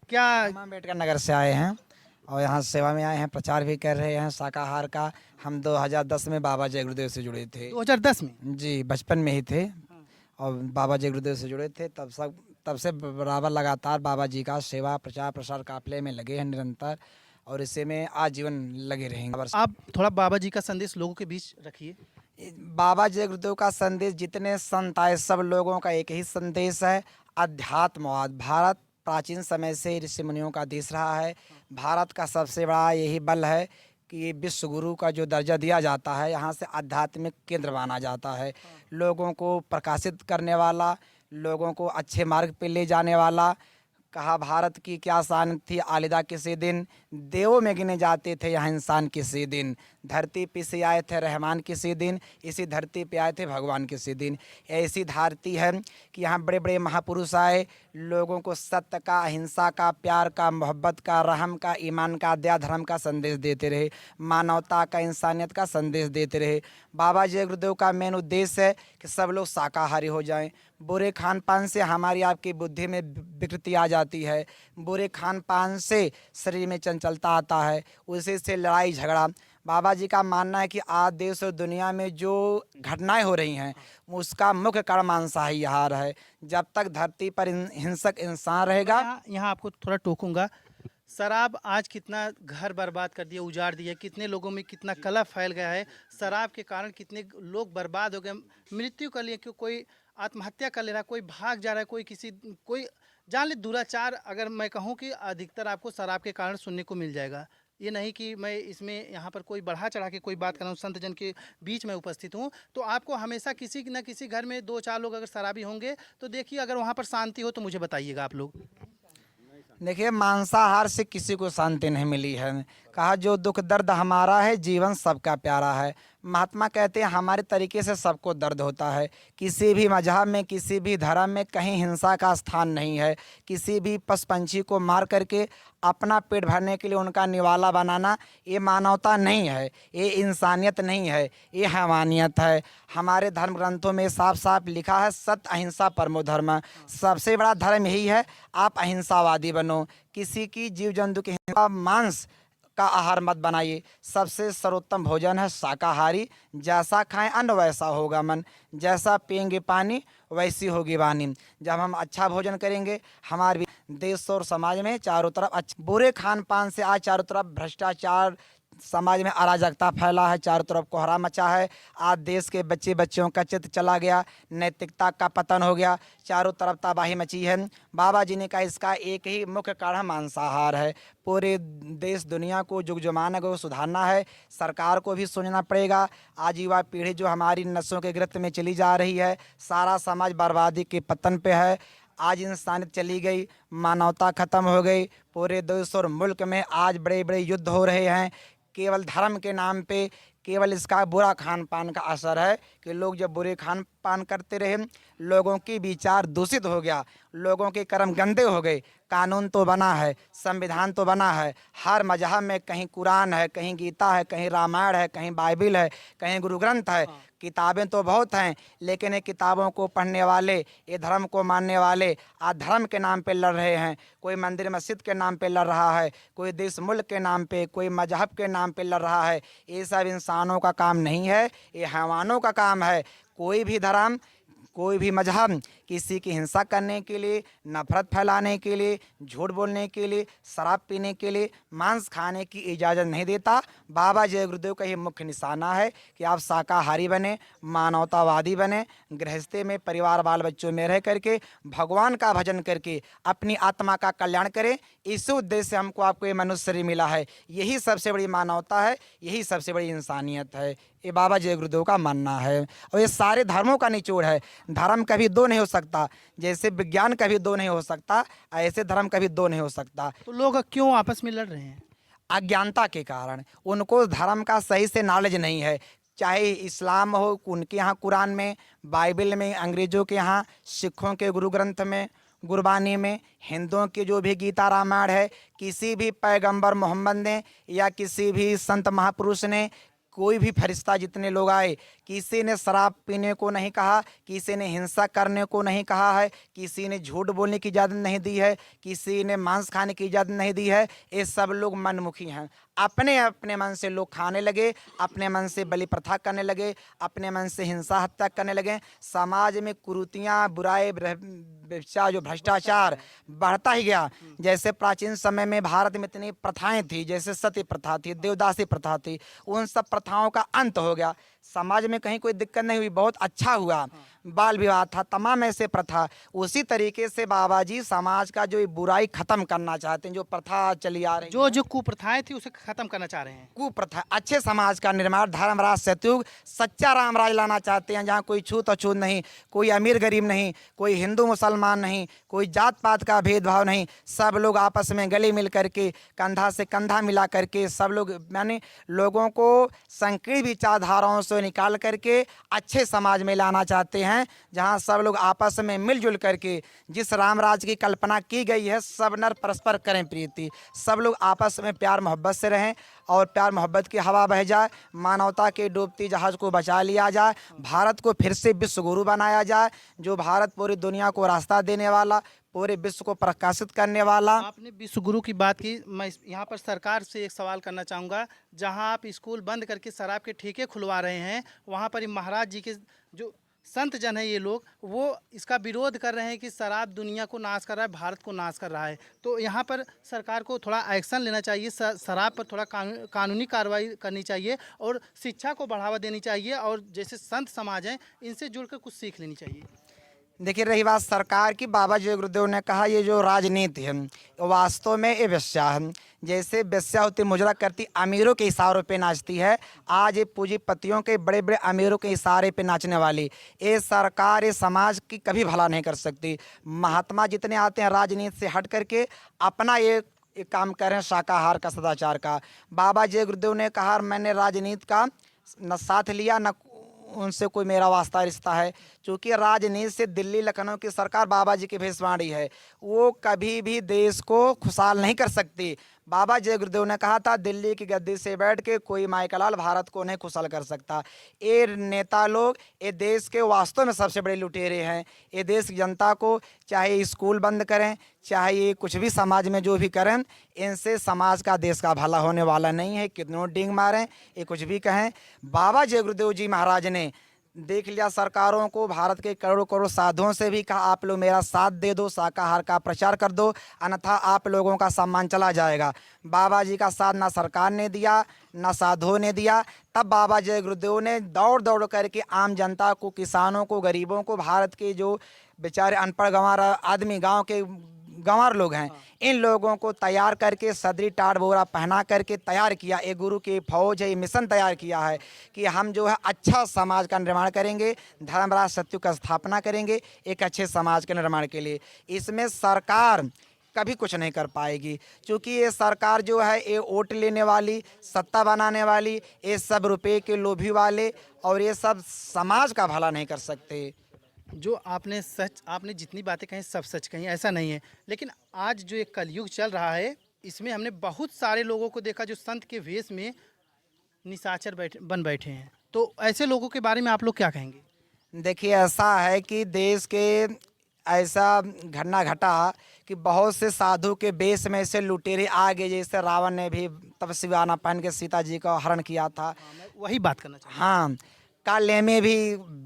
क्या? हम अम्बेडकर नगर से आए हैं और यहाँ सेवा में आए हैं, प्रचार भी कर रहे हैं शाकाहार का। हम 2010 में बाबा जय गुरुदेव से जुड़े थे। 2010 में? जी, बचपन में ही थे और बाबा जय गुरुदेव से जुड़े थे। तब से बराबर लगातार बाबा जी का सेवा प्रचार प्रसार काफिले में लगे हैं निरंतर, और इसी में आजीवन लगे रहेंगे। आप थोड़ा बाबा जी का संदेश लोगों के बीच रखिए। बाबा जय गुरुदेव का संदेश, जितने संत आए सब लोगों का एक ही संदेश है, अध्यात्मवाद। भारत प्राचीन समय से ऋषि मुनियों का देश रहा है। भारत का सबसे बड़ा यही बल है कि विश्व गुरु का जो दर्जा दिया जाता है, यहाँ से आध्यात्मिक केंद्र माना जाता है। लोगों को प्रकाशित करने वाला, लोगों को अच्छे मार्ग पे ले जाने वाला। कहा भारत की क्या शान थी, आलिदा किसी दिन देवों में गिने जाते थे यहाँ इंसान किसी दिन। धरती पे से आए थे रहमान किसी दिन, इसी धरती पे आए थे भगवान किसी दिन। ऐसी धरती है कि यहाँ बड़े बड़े महापुरुष आए, लोगों को सत्य का, अहिंसा का, प्यार का, मोहब्बत का, रहम का, ईमान का, दया धर्म का संदेश देते रहे, मानवता का, इंसानियत का संदेश देते रहे। बाबा जय गुरुदेव का मेन उद्देश्य है कि सब लोग शाकाहारी हो जाएं। बुरे खान पान से हमारी आपकी बुद्धि में विकृति आ जाती है, बुरे खान पान से शरीर में चंचलता आता है, उसी से लड़ाई झगड़ा। बाबा जी का मानना है कि आज देश और दुनिया में जो घटनाएं हो रही हैं उसका मुख्य कारण मांसाहारी आहार है। जब तक धरती पर हिंसक इंसान रहेगा। यहाँ आपको थोड़ा टोकूंगा। शराब आज कितना घर बर्बाद कर दिया, उजाड़ दिया, कितने लोगों में कितना कलह फैल गया है। शराब के कारण कितने लोग बर्बाद हो गए, मृत्यु कर लिए, क्यों कोई आत्महत्या कर ले रहा, कोई भाग जा रहा है, कोई जान ले दुराचार। अगर मैं कहूँ कि अधिकतर आपको शराब के कारण सुनने को मिल जाएगा। ये नहीं कि मैं इसमें यहाँ पर कोई बढ़ा चढ़ा के कोई बात कर रहा हूँ, संत जन के बीच में उपस्थित हूँ, तो आपको हमेशा किसी न किसी घर में 2-4 लोग अगर शराबी होंगे तो देखिए, अगर वहाँ पर शांति हो तो मुझे बताइएगा आप लोग। देखिए, मांसाहार से किसी को शांति नहीं मिली है। कहा जो दुख दर्द हमारा है, जीवन सबका प्यारा है। महात्मा कहते हैं हमारे तरीके से सबको दर्द होता है। किसी भी मजहब में, किसी भी धर्म में कहीं हिंसा का स्थान नहीं है। किसी भी पशु पंछी को मार करके अपना पेट भरने के लिए उनका निवाला बनाना, ये मानवता नहीं है, ये इंसानियत नहीं है, ये हैवानियत है। हमारे धर्म ग्रंथों में साफ साफ लिखा है, सत्य अहिंसा परमो धर्म। सबसे बड़ा धर्म यही है, आप अहिंसावादी बनो। किसी की जीव जंतु की हिंसा, मांस का आहार मत बनाइए। सबसे सर्वोत्तम भोजन है शाकाहारी। जैसा खाएं अन्न वैसा होगा मन, जैसा पिएंगे पानी वैसी होगी वाणी। जब हम अच्छा भोजन करेंगे, हमारे देश और समाज में चारों तरफ बुरे खान पान से आज चारों तरफ भ्रष्टाचार, समाज में अराजकता फैला है, चारों तरफ कोहरा मचा है। आज देश के बच्चे बच्चियों का चित्त चला गया, नैतिकता का पतन हो गया, चारों तरफ तबाही मची है। बाबा जी ने कहा इसका एक ही मुख्य कारण मांसाहार है। पूरे देश दुनिया को जुग जमाना को सुधारना है, सरकार को भी सोचना पड़ेगा। आज युवा पीढ़ी जो हमारी नसों के गिरफ्त में चली जा रही है, सारा समाज बर्बादी के पतन पे है। आज इंसानियत चली गई, मानवता खत्म हो गई। पूरे देश और मुल्क में आज बड़े बड़े युद्ध हो रहे हैं, केवल धर्म के नाम पे। केवल इसका बुरा खान पान का असर है कि लोग जब बुरे खान पान करते रहे, लोगों की विचार दूषित हो गया, लोगों के कर्म गंदे हो गए। कानून तो बना है, संविधान तो बना है, हर मजहब में कहीं कुरान है, कहीं गीता है, कहीं रामायण है, कहीं बाइबिल है, कहीं गुरु ग्रंथ है। किताबें तो बहुत हैं, लेकिन ये किताबों को पढ़ने वाले, ये धर्म को मानने वाले आज धर्म के नाम पे लड़ रहे हैं। कोई मंदिर मस्जिद के नाम पे लड़ रहा है, कोई देश मुल्क के नाम पे, कोई मजहब के नाम पे लड़ रहा है। ये सब इंसानों का काम नहीं है, ये हैवानों का काम है। कोई भी धर्म, कोई भी मजहब किसी की हिंसा करने के लिए, नफरत फैलाने के लिए, झूठ बोलने के लिए, शराब पीने के लिए, मांस खाने की इजाज़त नहीं देता। बाबा जय गुरुदेव का ये मुख्य निशाना है कि आप शाकाहारी बने, मानवतावादी बने, गृहस्थी में परिवार बाल बच्चों में रह करके भगवान का भजन करके अपनी आत्मा का कल्याण करें। इस उद्देश्य से हमको आपको ये मनुष्य शरीर मिला है। यही सबसे बड़ी मानवता है, यही सबसे बड़ी इंसानियत है। ये बाबा जय गुरुदेव का मानना है, और ये सारे धर्मों का निचोड़ है। धर्म कभी दो नहीं हो सकता, जैसे विज्ञान कभी दो नहीं हो सकता, ऐसे धर्म कभी दो नहीं हो सकता। तो लोग क्यों आपस में लड़ रहे हैं? अज्ञानता के कारण, उनको धर्म का सही से नॉलेज नहीं है। चाहे इस्लाम हो, उनके यहाँ कुरान में, बाइबल में, अंग्रेज़ों के यहाँ सिखों के गुरु ग्रंथ में, गुरबानी में, हिंदुओं की जो भी गीता रामायण है, किसी भी पैगंबर मोहम्मद ने या किसी भी संत महापुरुष ने, कोई भी फरिश्ता जितने लोग आए, किसी ने शराब पीने को नहीं कहा, किसी ने हिंसा करने को नहीं कहा है, किसी ने झूठ बोलने की इजाज़त नहीं दी है, किसी ने मांस खाने की इजाज़त नहीं दी है। ये सब लोग मनमुखी हैं। अपने अपने मन से लोग खाने लगे, अपने मन से बलि प्रथा करने लगे, अपने मन से हिंसा हत्या करने लगे। समाज में कुरीतियाँ, बुराई, व्यभिचार, जो भ्रष्टाचार बढ़ता ही गया। जैसे प्राचीन समय में भारत में इतनी प्रथाएं थी, जैसे सती प्रथा थी, देवदासी प्रथा थी, उन सब प्रथाओं का अंत हो गया। समाज में कहीं कोई दिक्कत नहीं हुई, बहुत अच्छा हुआ। बाल विवाह था, तमाम ऐसे प्रथा। उसी तरीके से बाबा जी समाज का जो ये बुराई खत्म करना चाहते हैं, जो प्रथा चली आ रही जो जो कुप्रथाएं थी उसे खत्म करना चाह रहे हैं। कुप्रथा, अच्छे समाज का निर्माण, धर्मराज सतयुग, सच्चा रामराज लाना चाहते हैं, जहाँ कोई छूत अछूत नहीं, कोई अमीर गरीब नहीं, कोई हिंदू मुसलमान नहीं, कोई जात पात का भेदभाव नहीं। सब लोग आपस में गले मिल करके, कंधा से कंधा मिला करके, सब लोग यानी लोगों को संकीर्ण विचारधाराओं से निकाल करके अच्छे समाज में लाना चाहते हैं, जहाँ सब लोग आपस में मिलजुल करके, जिस रामराज की कल्पना की गई है, सब नर परस्पर करें प्रीति, सब लोग आपस में प्यार मोहब्बत से रहें और प्यार मोहब्बत की हवा बह जाए, मानवता के डूबती जहाज को बचा लिया जाए, भारत को फिर से विश्व गुरु बनाया जाए, जो भारत पूरी दुनिया को रास्ता देने वाला, पूरे विश्व को प्रकाशित करने वाला। आपने विश्व गुरु की बात की। मैं यहाँ पर सरकार से एक सवाल करना चाहूँगा। जहाँ आप स्कूल बंद करके शराब के ठेके खुलवा रहे हैं, वहाँ पर महाराज जी के जो संत जन है, ये लोग वो इसका विरोध कर रहे हैं कि शराब दुनिया को नाश कर रहा है, भारत को नाश कर रहा है। तो यहाँ पर सरकार को थोड़ा एक्शन लेना चाहिए, शराब पर थोड़ा कानूनी कार्रवाई करनी चाहिए और शिक्षा को बढ़ावा देनी चाहिए, और जैसे संत समाज हैं इनसे जुड़कर कुछ सीख लेनी चाहिए। देखिए, रही बात सरकार की, बाबा जी गुरुदेव ने कहा ये जो राजनीति है वास्तव में ये वेश्या है। जैसे वेश्या होती मुजरा करती, अमीरों के इशारों पे नाचती है, आज ये पूंजीपतियों के, बड़े बड़े अमीरों के इशारे पे नाचने वाली ये सरकार, ये समाज की कभी भला नहीं कर सकती। महात्मा जितने आते हैं राजनीति से हट करके अपना ये काम कर रहे हैं, शाकाहार का, सदाचार का। बाबा जी गुरुदेव ने कहा मैंने राजनीति का न साथ लिया, न उनसे कोई मेरा वास्ता रिश्ता है, क्योंकि राजनीति से दिल्ली लखनऊ की सरकार बाबा जी की भविष्यवाणी है, वो कभी भी देश को खुशहाल नहीं कर सकती। बाबा जय गुरुदेव ने कहा था दिल्ली की गद्दी से बैठ के कोई माइकलाल भारत को नहीं खुशहाल कर सकता। ये नेता लोग ये देश के वास्तव में सबसे बड़े लुटेरे हैं। ये देश की जनता को चाहे स्कूल बंद करें, चाहे ये कुछ भी समाज में जो भी करें, इनसे समाज का, देश का भला होने वाला नहीं है। कितनों डींग मारें, ये कुछ भी कहें, बाबा जय गुरुदेव जी महाराज ने देख लिया सरकारों को, भारत के करोड़ों करोड़ साधुओं से भी कहा आप लोग मेरा साथ दे दो, शाकाहार का प्रचार कर दो, अन्यथा आप लोगों का सम्मान चला जाएगा। बाबा जी का साथ ना सरकार ने दिया, ना साधुओं ने दिया। तब बाबा जय गुरुदेव ने दौड़ दौड़ करके आम जनता को, किसानों को, गरीबों को, भारत के जो बेचारे अनपढ़ गंवार आदमी, गाँव के गंवार लोग हैं, इन लोगों को तैयार करके सदरी टाट बोरा पहना करके तैयार किया। एक गुरु की फौज है, ये मिशन तैयार किया है कि हम जो है अच्छा समाज का निर्माण करेंगे, धर्मराज सत्यु का स्थापना करेंगे एक अच्छे समाज के निर्माण के लिए। इसमें सरकार कभी कुछ नहीं कर पाएगी, क्योंकि ये सरकार जो है ये वोट लेने वाली, सत्ता बनाने वाली, ये सब रुपये के लोभी वाले, और ये सब समाज का भला नहीं कर सकते। जो आपने जितनी बातें कहीं सब सच कहीं, ऐसा नहीं है। लेकिन आज जो एक कलयुग चल रहा है, इसमें हमने बहुत सारे लोगों को देखा जो संत के वेश में निशाचर बन बैठे हैं। तो ऐसे लोगों के बारे में आप लोग क्या कहेंगे? देखिए, ऐसा है कि देश के ऐसा घटना घटा कि बहुत से साधु के बेस में से लुटेरे आ गए, जैसे रावण ने भी तपस्वियाना पहन के सीता जी का हरण किया था। मैं वही बात करना चाहूँगा। हाँ, काले में भी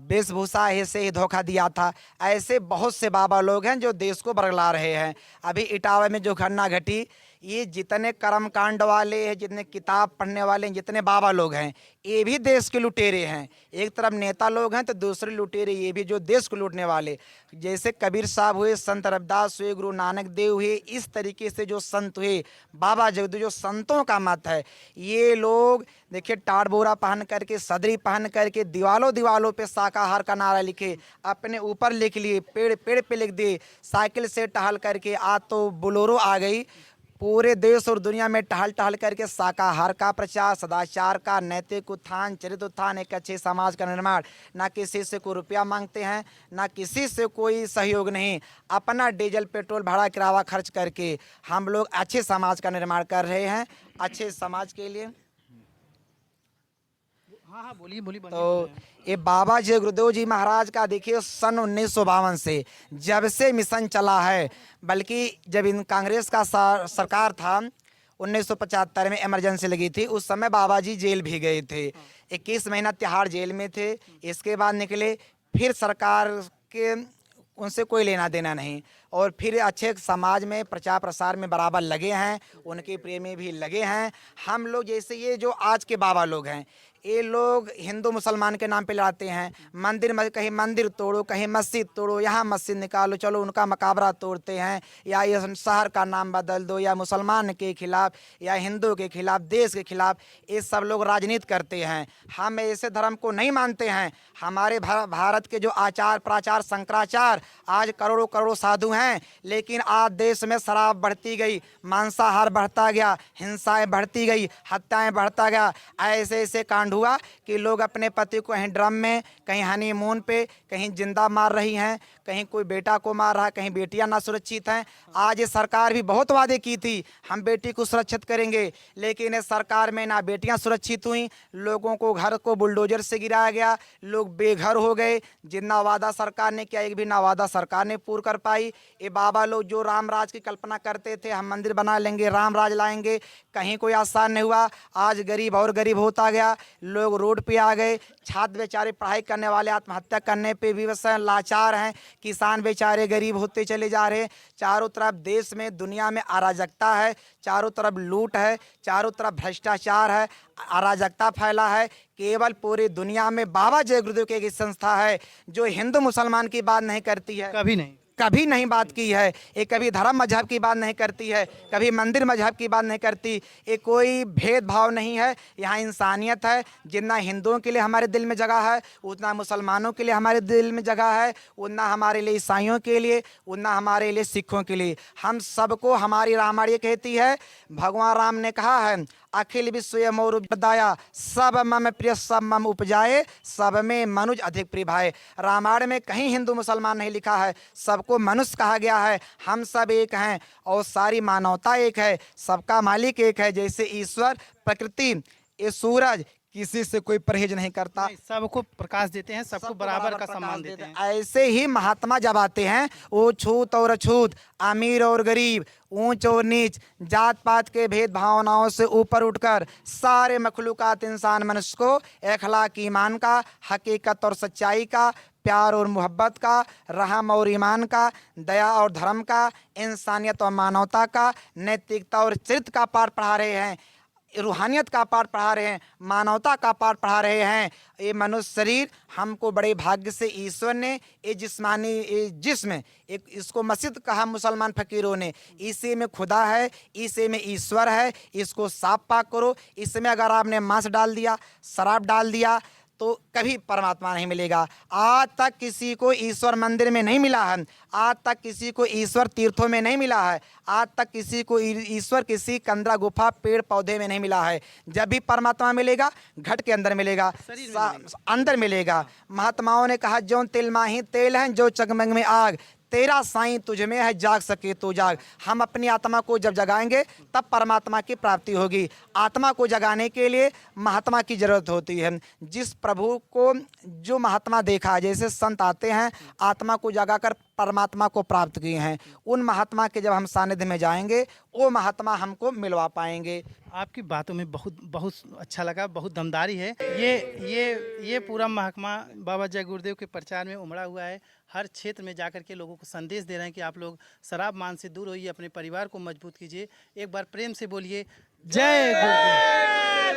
वेशभूषा से ही धोखा दिया था। ऐसे बहुत से बाबा लोग हैं जो देश को बरगला रहे हैं। अभी इटावा में जो घटना घटी, ये जितने कर्म कांड वाले हैं, जितने किताब पढ़ने वाले हैं, जितने बाबा लोग हैं, ये भी देश के लुटेरे हैं। एक तरफ नेता लोग हैं तो दूसरे लुटेरे ये भी, जो देश को लूटने वाले, जैसे कबीर साहब हुए, संत रविदास हुए, गुरु नानक देव हुए, इस तरीके से जो संत हुए, बाबा जगदू, जो संतों का मत है, ये लोग देखिए टाट बोरा पहन करके, सदरी पहन करके, दीवालों पे शाकाहार का नारा लिखे, अपने ऊपर लिख लिए, पेड़ पे लिख दिए, साइकिल से टहल करके, आज तो बोलेरो आ गई, पूरे देश और दुनिया में टहल करके शाकाहार का प्रचार, सदाचार का, नैतिक उत्थान, चरित्र उत्थान, एक अच्छे समाज का निर्माण। ना किसी से कोई रुपया मांगते हैं, ना किसी से कोई सहयोग नहीं, अपना डीजल पेट्रोल भाड़ा किराया खर्च करके हम लोग अच्छे समाज का निर्माण कर रहे हैं। अच्छे समाज के लिए हाँ हाँ, बोलिए बोलिए, बढ़िया तो बोल रहे हैं। ये बाबा जय गुरुदेव जी महाराज का देखिए सन 1952 से जब से मिशन चला है, बल्कि जब इन कांग्रेस का सरकार था 1975 में इमरजेंसी लगी थी, उस समय बाबा जी जेल भी गए थे। 21 महीना तिहाड़ जेल में थे। इसके बाद निकले, फिर सरकार के उनसे कोई लेना देना नहीं, और फिर अच्छे समाज में प्रचार प्रसार में बराबर लगे हैं, उनके प्रेमी भी लगे हैं। हम लोग जैसे ये जो आज के बाबा लोग हैं, ये लोग हिंदू मुसलमान के नाम पे लड़ाते हैं। कहीं मंदिर तोड़ो, कहीं मस्जिद तोड़ो, यहाँ मस्जिद निकालो, चलो उनका मकाबरा तोड़ते हैं, या ये शहर का नाम बदल दो, या मुसलमान के खिलाफ या हिंदू के खिलाफ, देश के खिलाफ, ये सब लोग राजनीति करते हैं। हम ऐसे धर्म को नहीं मानते हैं। हमारे भारत के जो आचार प्राचार शंकराचार्य, आज करोड़ों करोड़ों साधु हैं, लेकिन आज देश में शराब बढ़ती गई, मांसाहार बढ़ता गया, हिंसाएं बढ़ती गई, हत्याएं बढ़ता गया। ऐसे ऐसे कांड हुआ कि लोग अपने पति को कहीं ड्रम में, कहीं हनीमून पे, कहीं जिंदा मार रही हैं, कहीं कोई बेटा को मार रहा है, कहीं बेटियां ना सुरक्षित हैं। आज ये सरकार भी बहुत वादे की थी हम बेटी को सुरक्षित करेंगे, लेकिन इस सरकार में ना बेटियां सुरक्षित हुई, लोगों को घर को बुलडोजर से गिराया गया, लोग बेघर हो गए। जितना वादा सरकार ने किया, एक भी ना वादा सरकार ने पूरा कर पाई। ये बाबा लोग जो राम राज की कल्पना करते थे, हम मंदिर बना लेंगे, राम राज लाएंगे, कहीं कोई आसान नहीं हुआ। आज गरीब और गरीब होता गया, लोग रोड पे आ गए। छात्र बेचारे पढ़ाई करने वाले आत्महत्या करने पे भी वैसे लाचार हैं। किसान बेचारे गरीब होते चले जा रहे हैं। चारों तरफ देश में, दुनिया में अराजकता है, चारों तरफ लूट है, चारों तरफ भ्रष्टाचार है, अराजकता फैला है। केवल पूरी दुनिया में बाबा जय गुरुदेव की एक संस्था है जो हिंदू मुसलमान की बात नहीं करती है, कभी नहीं बात की है। ये कभी धर्म मजहब की बात नहीं करती है, कभी मंदिर मजहब की बात नहीं करती। ये कोई भेदभाव नहीं है, यहाँ इंसानियत है। जितना हिंदुओं के लिए हमारे दिल में जगह है, उतना मुसलमानों के लिए हमारे दिल में जगह है, उतना हमारे लिए ईसाइयों के लिए, उतना हमारे लिए सिखों के लिए। हम सबको, हमारी रामायण ये कहती है, भगवान राम ने कहा है, अखिल विश्व मोर उपदाया, सब मम प्रिय सब मम उपजाए, सब में मनुज अधिक प्रिय भाई। रामायण में कहीं हिंदू मुसलमान नहीं लिखा है, सबको मनुष्य कहा गया है। हम सब एक हैं और सारी मानवता एक है, सबका मालिक एक है। जैसे ईश्वर, प्रकृति, ये सूरज, किसी से कोई परहेज नहीं करता, सबको प्रकाश देते हैं, सबको बराबर का सम्मान देते हैं। ऐसे ही महात्मा जब आते हैं, वो छूत और अछूत, अमीर और गरीब, ऊंच और नीच, जात पात के भेद भावनाओं से ऊपर उठकर सारे मखलूकात इंसान मनुष्य को अखलाक ईमान का, हकीकत और सच्चाई का, प्यार और मोहब्बत का, रहम और ईमान का, दया और धर्म का, इंसानियत और मानवता का, नैतिकता और चरित्र का पाठ पढ़ा रहे हैं, रूहानियत का पाठ पढ़ा रहे हैं, मानवता का पाठ पढ़ा रहे हैं। ये मनुष्य शरीर हमको बड़े भाग्य से ईश्वर ने, ये जिस्मानी ये जिस्म, एक इसको मस्जिद कहा मुसलमान फकीरों ने, इसी में खुदा है, इसी में ईश्वर है, इसको साफ पाक करो। इसमें अगर आपने मांस डाल दिया, शराब डाल दिया, तो कभी परमात्मा नहीं मिलेगा। आज तक किसी को ईश्वर मंदिर में नहीं मिला है, आज तक किसी को ईश्वर तीर्थों में नहीं मिला है, आज तक किसी को ईश्वर किसी कंदरा गुफा पेड़ पौधे में नहीं मिला है। जब भी परमात्मा मिलेगा, घट के अंदर मिलेगा, अंदर मिलेगा। महात्माओं ने कहा, जो तिल माही तेल है, जो चगमग में आग, तेरा साईं तुझ में है, जाग सके तो जाग। हम अपनी आत्मा को जब जगाएंगे तब परमात्मा की प्राप्ति होगी। आत्मा को जगाने के लिए महात्मा की जरूरत होती है। जिस प्रभु को जो महात्मा देखा, जैसे संत आते हैं, आत्मा को जगाकर परमात्मा को प्राप्त किए हैं, उन महात्मा के जब हम सानिध्य में जाएंगे, वो महात्मा हमको मिलवा पाएंगे। आपकी बातों में बहुत बहुत अच्छा लगा, बहुत दमदारी है। ये पूरा महकमा बाबा जय गुरुदेव के प्रचार में उमड़ा हुआ है। हर क्षेत्र में जाकर के लोगों को संदेश दे रहे हैं कि आप लोग शराब मान से दूर होइए, अपने परिवार को मजबूत कीजिए। एक बार प्रेम से बोलिए, जय गुरुदेव।